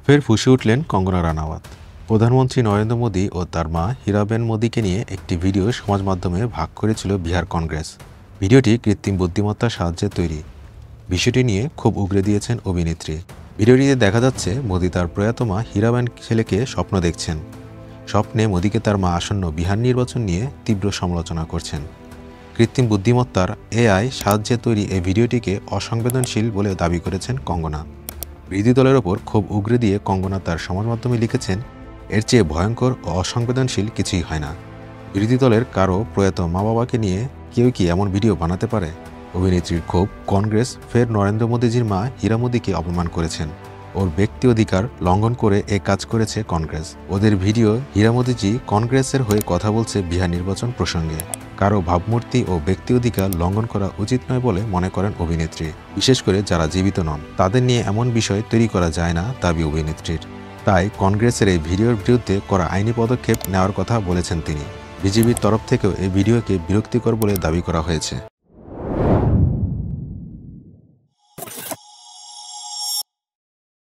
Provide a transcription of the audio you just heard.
ফের ফুঁসে উঠলেন কঙ্গনা রানাওয়াত। প্রধানমন্ত্রী নরেন্দ্র মোদী ও তার মা হীরাবেন মোদীকে নিয়ে একটি ভিডিও সমাজ মাধ্যমে ভাগ করেছিল বিহার কংগ্রেস। ভিডিওটি কৃত্রিম বুদ্ধিমত্তার সাহায্যে তৈরি। বিষয়টি নিয়ে খুব উগরে দিয়েছেন অভিনেত্রী। ভিডিওটিতে দেখা যাচ্ছে মোদী তার প্রয়াত মা হীরাবেন ছেলেকে স্বপ্ন দেখছেন। স্বপ্নে মোদীকে তার মা আসন্ন বিহার নির্বাচন নিয়ে তীব্র সমালোচনা করছেন। কৃত্রিম বুদ্ধিমত্তার এআই সাহায্যে তৈরি এই ভিডিওটিকে অসংবেদনশীল বলে দাবি করেছেন কঙ্গনা। বিরোধী দলের ওপর ক্ষোভ উগরে দিয়ে কঙ্গনা তার সমাজ মাধ্যমে লিখেছেন, এর চেয়ে ভয়ঙ্কর ও অসংবেদনশীল কিছুই হয় না। বিরোধী দলের কারো প্রয়াত মা বাবাকে নিয়ে কেউ কি এমন ভিডিও বানাতে পারে? অভিনেত্রীর ক্ষোভ, কংগ্রেস ফের নরেন্দ্র মোদীজির মা হীরা মোদীকে অপমান করেছেন। ওর ব্যক্তি অধিকার লঙ্ঘন করে এ কাজ করেছে কংগ্রেস। ওদের ভিডিও হীরা মোদীজি কংগ্রেসের হয়ে কথা বলছে বিহার নির্বাচন প্রসঙ্গে। কারো ভাবমূর্তি ও ব্যক্তি অধিকার লঙ্ঘন করা উচিত নয় বলে মনে করেন অভিনেত্রী। বিশেষ করে যারা জীবিত নন তাদের নিয়ে এমন বিষয় তৈরি করা যায় না দাবি অভিনেত্রীর। তাই কংগ্রেসের এই ভিডিওর বিরুদ্ধে করা আইনি পদক্ষেপ নেওয়ার কথা বলেছেন তিনি। বিজেপির তরফ থেকেও এই ভিডিওকে বিরক্তিকর বলে দাবি করা হয়েছে।